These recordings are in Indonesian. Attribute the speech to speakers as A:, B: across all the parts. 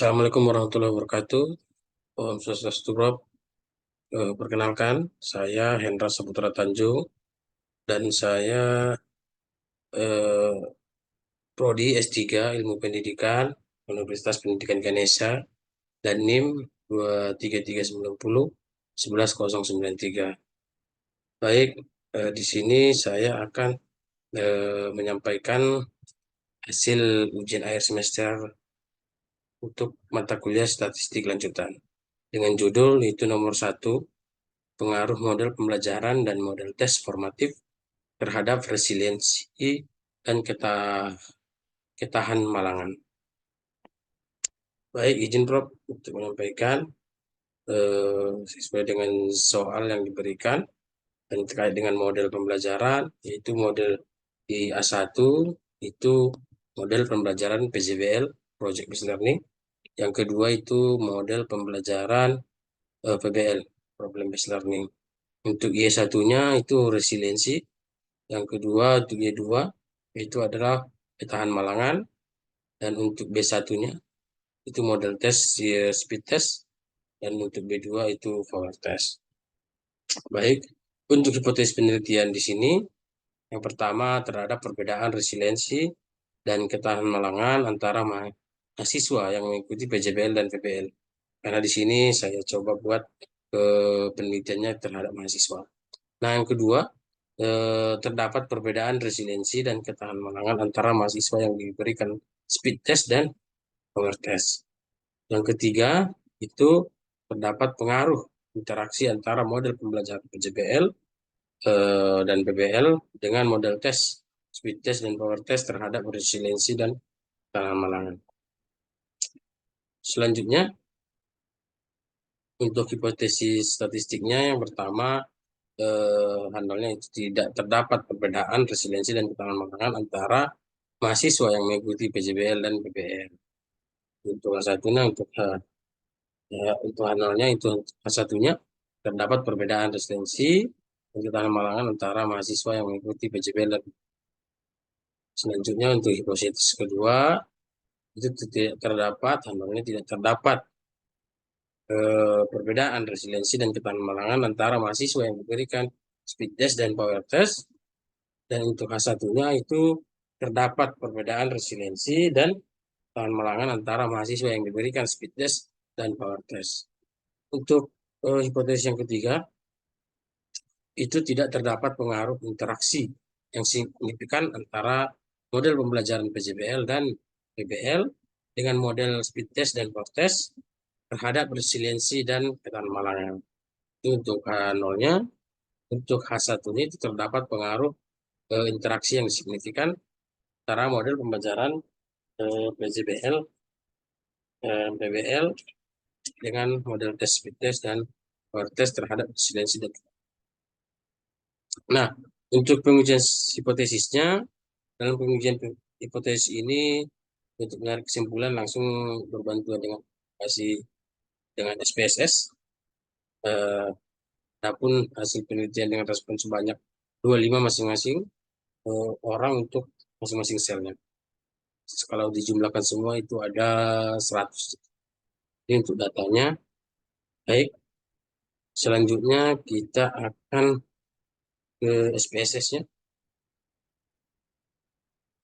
A: Assalamualaikum warahmatullahi wabarakatuh. Om Swastiastu, Prof. Perkenalkan, saya Hendra Saputra Tanjung dan saya eh, Prodi S3 Ilmu Pendidikan Universitas Pendidikan Ganesha dan NIM 23390 11093. Baik, di sini saya akan menyampaikan hasil ujian akhir semester untuk mata kuliah statistik lanjutan dengan judul itu nomor 1. Pengaruh model pembelajaran dan model tes formatif terhadap resiliensi dan ketahan malangan. Baik, izin Prof untuk menyampaikan sesuai dengan soal yang diberikan dan terkait dengan model pembelajaran, yaitu model di A1 itu model pembelajaran PJBL, Project Based Learning. Yang kedua itu model pembelajaran PBL, Problem Based Learning. Untuk Y1-nya itu resiliensi. Yang kedua untuk Y2 itu adalah ketahanan malangan, dan untuk B1-nya itu model tes speed test, dan untuk B2 itu power test. Baik, untuk hipotesis penelitian di sini yang pertama terhadap perbedaan resiliensi dan ketahanan malangan antara mahasiswa yang mengikuti PJBL dan PBL. Karena di sini saya coba buat penelitiannya terhadap mahasiswa. Nah, yang kedua, terdapat perbedaan resiliensi dan ketahanan malangan antara mahasiswa yang diberikan speed test dan power test. Yang ketiga, itu terdapat pengaruh interaksi antara model pembelajaran PJBL dan PBL dengan model tes speed test dan power test terhadap resiliensi dan ketahanan malangan. Selanjutnya, untuk hipotesis statistiknya yang pertama, handalnya itu tidak terdapat perbedaan resiliensi dan ketahanan malangan antara mahasiswa yang mengikuti PJBL dan PBL. Untuk satunya untuk handalnya itu satunya terdapat perbedaan resiliensi dan ketahanan malangan antara mahasiswa yang mengikuti PJBL dan selanjutnya untuk hipotesis kedua itu tidak terdapat handalnya tidak terdapat perbedaan resiliensi dan ketahanan malangan antara mahasiswa yang diberikan speed test dan power test. Dan untuk H1-nya itu terdapat perbedaan resiliensi dan ketahanan malangan antara mahasiswa yang diberikan speed test dan power test. Untuk hipotesis yang ketiga, itu tidak terdapat pengaruh interaksi yang signifikan antara model pembelajaran PJBL dan PBL dengan model speed test dan power test terhadap resiliensi dan ketahanan malangan. Itu untuk H0-nya. Untuk H1-nya itu terdapat pengaruh interaksi yang signifikan antara model pembelajaran PJBL, PBL dengan model tes speed test dan power test terhadap resiliensi dan. Nah, untuk pengujian hipotesisnya, dalam pengujian hipotesis ini untuk menarik kesimpulan langsung berbantuan dengan dengan SPSS. Adapun hasil penelitian dengan respon sebanyak 25 masing-masing orang untuk masing-masing selnya. Kalau dijumlahkan semua itu ada 100. Ini untuk datanya. Baik, selanjutnya kita akan ke SPSS-nya.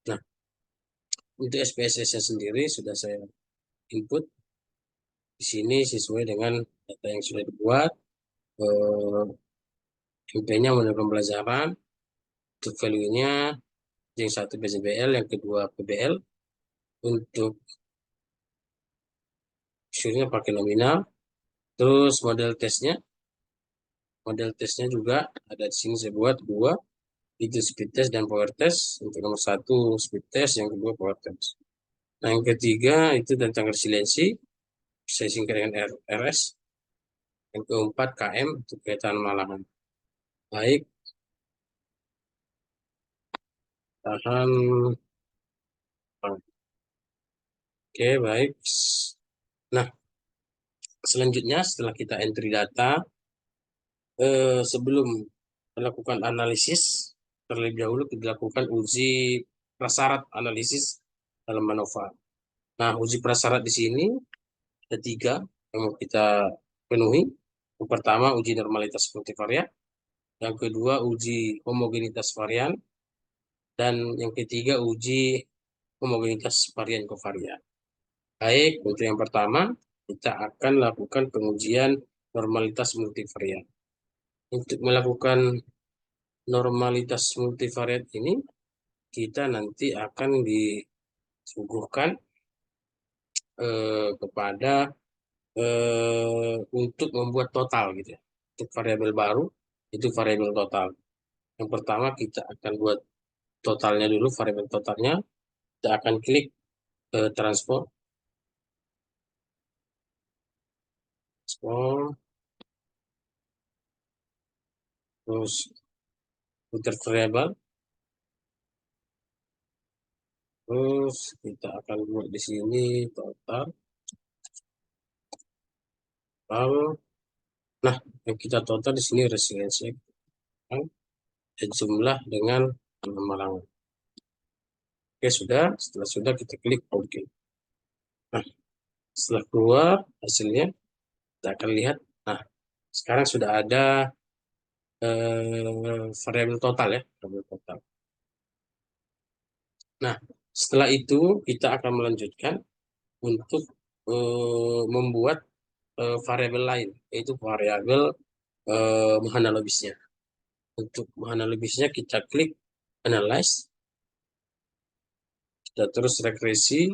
A: Nah, untuk SPSS-nya sendiri sudah saya input di sini sesuai dengan data yang sudah dibuat. MP-nya model pembelajaran, untuk value-nya yang satu PJBL, yang kedua PBL. Untuk usulnya pakai nominal. Terus model tesnya juga ada di sini saya buat dua, itu speed test dan power test. Untuk nomor satu speed test, yang kedua power test. Nah, yang ketiga itu tentang resiliensi, saya singkat dengan RS. Yang keempat KM, untuk ketahanan malangan. Baik, tahan. Oke, baik. Nah, selanjutnya setelah kita entry data, sebelum melakukan analisis, terlebih dahulu dilakukan uji prasyarat analisis dalam MANOVA. Nah, uji prasyarat di sini Ada tiga yang mau kita penuhi. Yang pertama, uji normalitas multivariat. Yang kedua, uji homogenitas varian. Dan yang ketiga, uji homogenitas varian kovarian. Baik, untuk yang pertama, kita akan lakukan pengujian normalitas multivariat. Untuk melakukan normalitas multivariat ini, kita nanti akan disuguhkan kepada untuk membuat total gitu ya. Untuk variabel baru itu variabel total. Yang pertama kita akan buat totalnya dulu, variabel totalnya. Kita akan klik transform, terus enter variabel, terus kita akan buat di sini total. Lalu, nah yang kita total di sini resiliensi jumlah dengan pengembangan. Oke, sudah. Setelah sudah kita klik OK. Nah, setelah keluar hasilnya, kita akan lihat. Nah, sekarang sudah ada variabel total ya, variabel total. Nah, setelah itu kita akan melanjutkan untuk membuat variabel lain, yaitu variabel menganalogisnya. Untuk menganalogisnya kita klik analyze, kita terus regresi,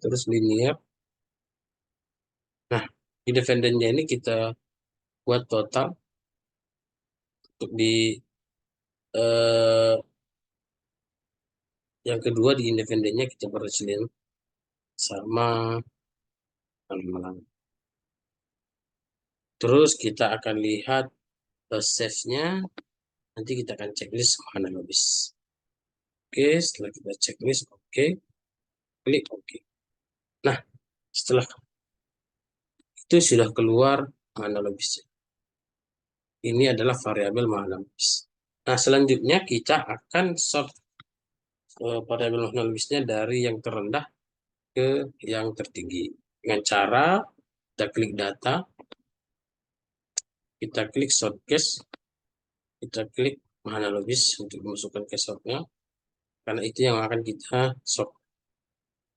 A: terus linear. Nah, di dependennya ini kita buat total untuk di yang kedua di independennya kita berhasilin sama malam. Terus kita akan lihat save-nya, nanti kita akan checklist mana habis. Oke, setelah kita checklist, oke, klik oke. Nah, setelah itu sudah keluar analogisnya. Ini adalah variabel analogis. Nah, selanjutnya kita akan sort variabel analogisnya dari yang terendah ke yang tertinggi. Dengan cara kita klik data, kita klik sort case, kita klik analogis untuk memasukkan ke sortnya, karena itu yang akan kita sort.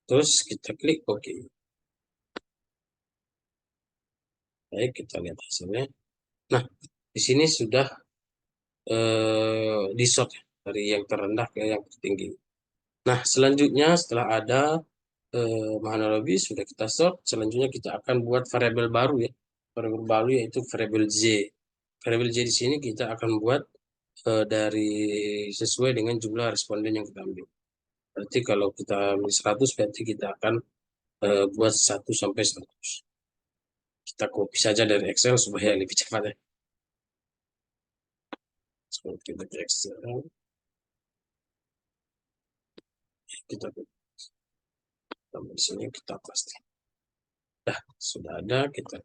A: Terus kita klik OK. Baik, kita lihat hasilnya. Nah, di sini sudah di sort ya, dari yang terendah ke yang tertinggi. Nah, selanjutnya setelah ada analogi sudah kita sort, selanjutnya kita akan buat variabel baru ya. Variabel baru yaitu variabel Z. Variabel Z di sini kita akan buat dari sesuai dengan jumlah responden yang kita ambil. Berarti kalau kita ambil 100, berarti kita akan buat 1 sampai 100. Kita copy saja dari Excel supaya lebih cepat ya. Kita ke Excel. Kita tambah di sini kita pasti. Nah, sudah ada, kita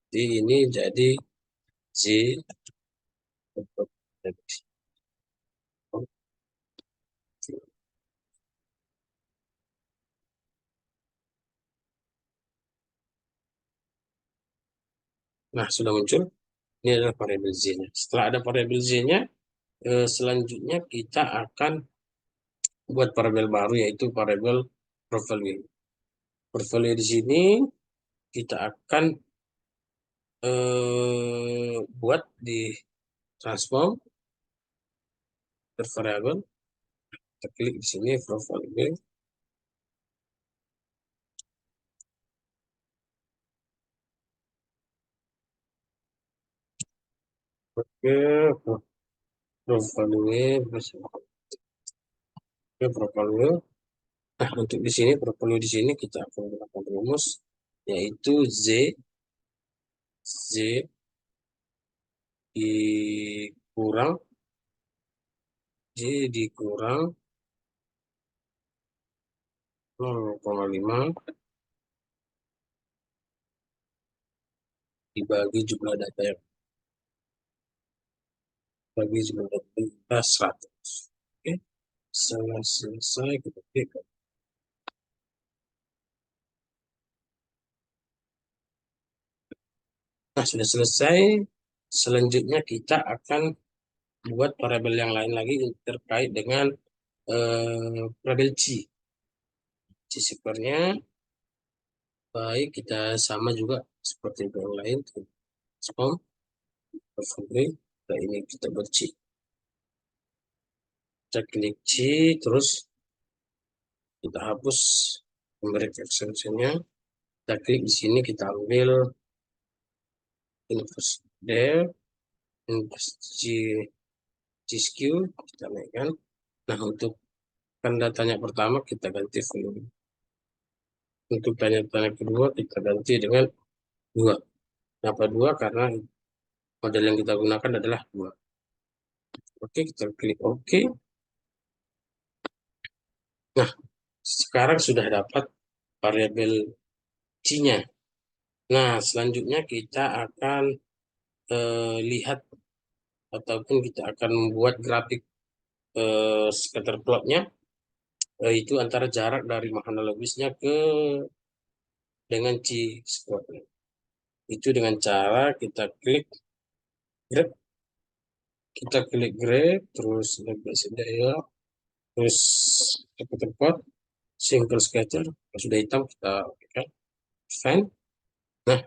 A: di ini jadi Z. Nah, sudah muncul. Ini adalah variabel Z-nya. Setelah ada variabel Z-nya, selanjutnya kita akan buat variabel baru yaitu variabel profile. Profile di sini kita akan buat di transform variabel. Kita klik di sini profile. Oke, profile profile. Nah, untuk di sini profile di sini kita akan gunakan rumus yaitu Z dikurang J dikurang 0,5 dibagi jumlah data yang bagi jumlah data 100. Oke, setelah selesai kita klik. Nah, sudah selesai. Selanjutnya kita akan buat variabel yang lain lagi terkait dengan variabel C square-nya. Baik, kita sama juga seperti yang lain. Transform, overlay. Nah, ini kita buat C. Kita klik C, terus kita hapus memberi extension-nya. Kita klik di sini, kita ambil invest there, invest GSQ, kita naikkan. Nah, untuk tanda tanya pertama kita ganti volume. Untuk tanda tanya kedua kita ganti dengan 2. Kenapa 2? Karena model yang kita gunakan adalah 2. Oke, kita klik OK. Nah, sekarang sudah dapat variabel C-nya. Nah, selanjutnya kita akan lihat ataupun kita akan membuat grafik scatter plotnya, itu antara jarak dari analogisnya ke dengan C square. Itu dengan cara kita klik grab, terus ya, terus scatter plot, single scatter. Kalau sudah hitam kita fine. Nah,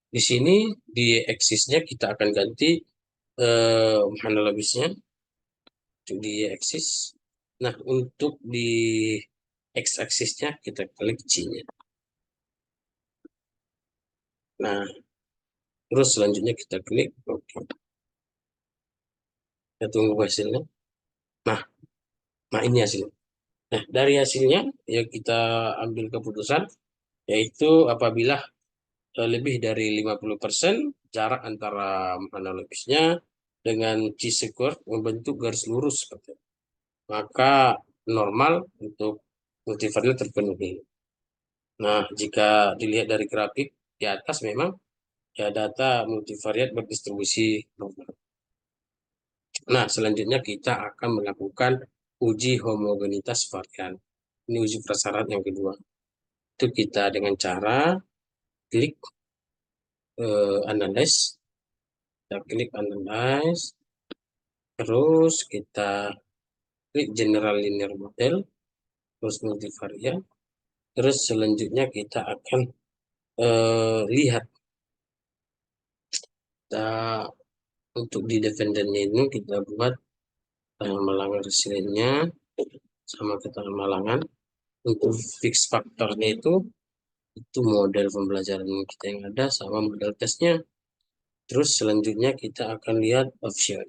A: di sini di axisnya kita akan ganti analogisnya untuk di axis. Nah, untuk di x-axisnya kita klik C-nya. Nah, terus selanjutnya kita klik OK. Kita tunggu hasilnya. Nah, ini hasilnya. Nah, dari hasilnya ya kita ambil keputusan, yaitu apabila lebih dari 50% jarak antara analogisnya dengan C-square membentuk garis lurus seperti itu, maka normal untuk multivariat terpenuhi. Nah, jika dilihat dari grafik di atas memang ya data multivariat berdistribusi normal. Nah, selanjutnya kita akan melakukan uji homogenitas varian. Ini uji prasyarat yang kedua. Itu kita dengan cara klik analyze, kita klik analyze, terus kita klik general linear model, terus multivariat, terus selanjutnya kita akan lihat kita untuk di dependennya ini kita buat malangan resiliennya sama keterangan malangan. Untuk fix faktornya itu model pembelajaran kita yang ada sama model tesnya. Terus selanjutnya kita akan lihat option.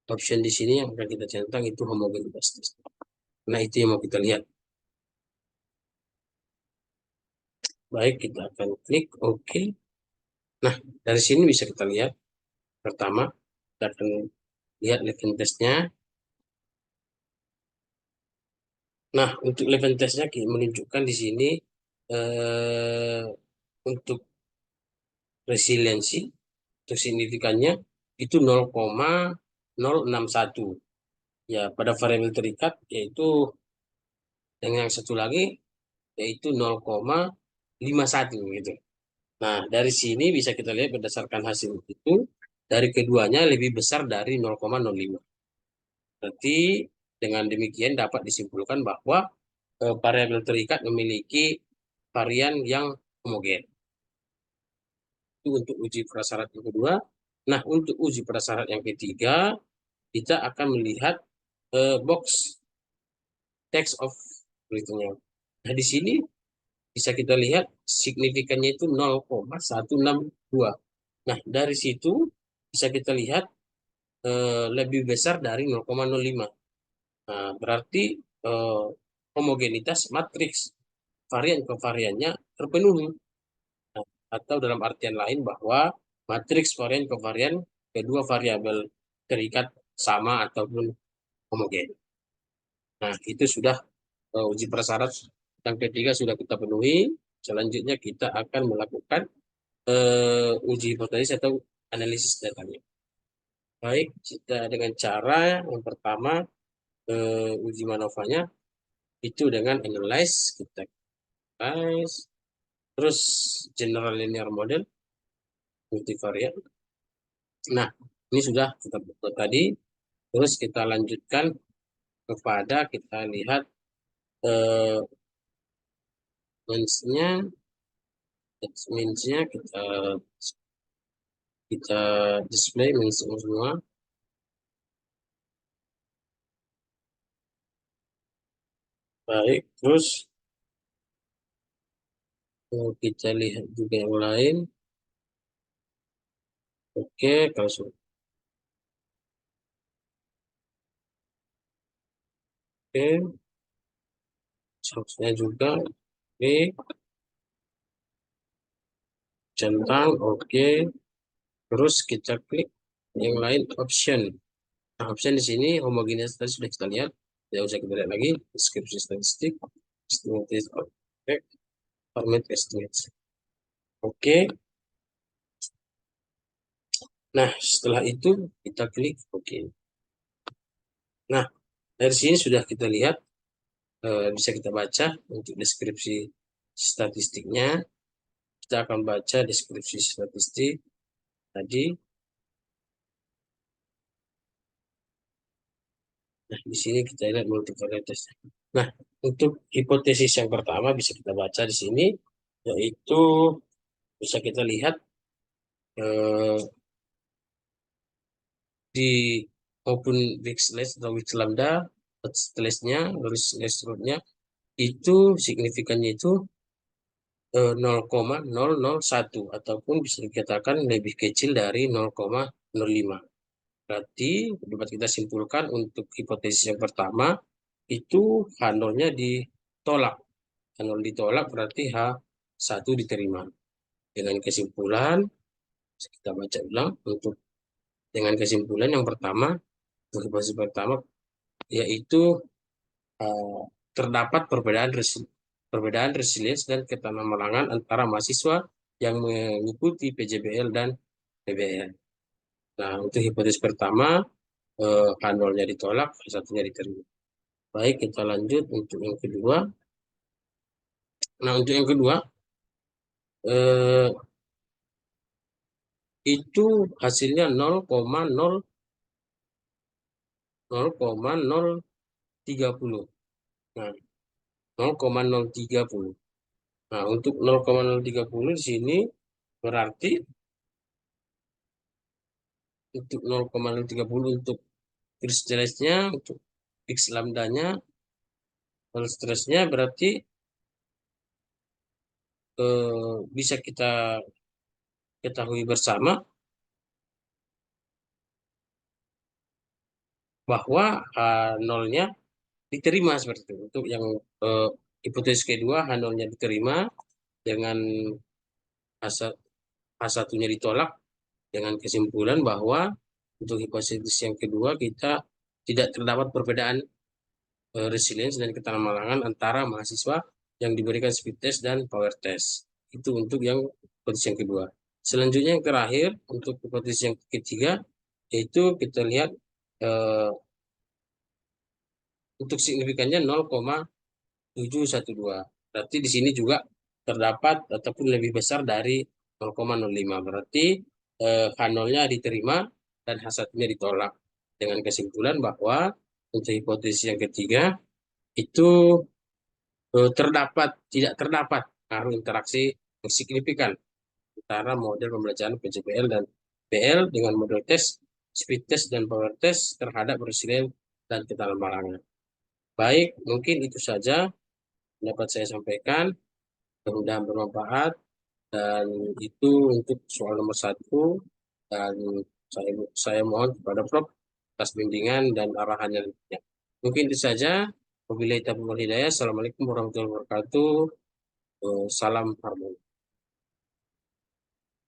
A: Option di sini yang akan kita centang itu homogenitas tes. Nah, itu yang mau kita lihat. Baik, kita akan klik OK. Nah, dari sini bisa kita lihat. Pertama, kita akan lihat level testnya. Nah, untuk level testnya menunjukkan di sini untuk resiliensi, untuk signifikannya itu 0,061. Ya, pada variabel terikat yaitu dengan yang satu lagi yaitu 0,51 gitu. Nah, dari sini bisa kita lihat berdasarkan hasil itu dari keduanya lebih besar dari 0,05. Berarti dengan demikian dapat disimpulkan bahwa variabel terikat memiliki varian yang homogen. Itu untuk uji prasyarat yang kedua. Nah, untuk uji prasyarat yang ketiga, kita akan melihat box text of berikutnya. Nah, di sini bisa kita lihat signifikannya itu 0,162. Nah, dari situ bisa kita lihat lebih besar dari 0,05. Nah, berarti homogenitas matriks varian ke variannya terpenuhi. Nah, atau dalam artian lain bahwa matriks varian ke varian kedua variabel terikat sama ataupun homogen. Nah, itu sudah uji prasyarat yang ketiga sudah kita penuhi. Selanjutnya kita akan melakukan uji hipotesis atau analisis datanya. Baik, kita dengan cara yang pertama uji MANOVA-nya itu dengan analyze, kita analyze, terus general linear model, multivariat. Nah, ini sudah kita buat tadi. Terus kita lanjutkan kepada kita lihat eh, means-nya, kita kita display means semua. Baik, terus kita lihat juga yang lain. Oke, kalau sudah oke, source-nya juga oke, centang oke. Terus kita klik yang lain option. Nah, option di sini homogeneous tadi sudah kita lihat, tidak usah kita lihat lagi. Deskripsi statistik, estimated effect, format estimates. Oke. Nah, setelah itu kita klik oke. Nah, dari sini sudah kita lihat, bisa kita baca untuk deskripsi statistiknya. Kita akan baca deskripsi statistik tadi. Nah, di sini kita lihat multivariate. Nah, untuk hipotesis yang pertama bisa kita baca di sini, yaitu bisa kita lihat eh, di maupun weak slash atau weak lambda, slash-nya, garis slash root-nya, itu signifikannya itu 0,001 ataupun bisa dikatakan lebih kecil dari 0,05. Berarti dapat kita simpulkan untuk hipotesis yang pertama itu H0-nya ditolak. H0 ditolak berarti H1 diterima. Dengan kesimpulan, kita baca ulang untuk dengan kesimpulan yang pertama, hipotesis pertama yaitu eh, terdapat perbedaan resilience dan ketanam-malangan antara mahasiswa yang mengikuti PJBL dan PBL. Nah, untuk hipotesis pertama, H0-nya ditolak, H1-nya diterima. Baik, kita lanjut untuk yang kedua. Nah, untuk yang kedua, eh, itu hasilnya 0,030. Nah, 0,030. Nah, untuk 0,030 di sini berarti untuk 0,030 untuk stressnya, untuk X lambdanya, stresnya berarti bisa kita ketahui bersama bahwa H0-nya diterima seperti itu. Untuk yang hipotesis kedua, H0-nya diterima dengan H1-nya ditolak dengan kesimpulan bahwa untuk hipotesis yang kedua kita tidak terdapat perbedaan resilience dan ketanam-malangan antara mahasiswa yang diberikan speed test dan power test. Itu untuk yang hipotesis yang kedua. Selanjutnya yang terakhir untuk hipotesis yang ketiga yaitu kita lihat eh, untuk signifikannya 0,712. Berarti di sini juga terdapat ataupun lebih besar dari 0,05. Berarti H0-nya diterima dan H1-nya ditolak. Dengan kesimpulan bahwa untuk hipotesis yang ketiga itu tidak terdapat pengaruh interaksi yang signifikan antara model pembelajaran PJBL dan PL dengan model tes, speed test, dan power test terhadap resilience dan ketanam-malangan. Baik, mungkin itu saja dapat saya sampaikan. Mudah-mudahan bermanfaat. Dan itu untuk soal nomor 1. Dan saya mohon kepada Prof atas bimbingan dan arahannya. Mungkin itu saja. Wabillahi taufiq wal hidayah. Assalamualaikum warahmatullahi wabarakatuh. Salam harmoni.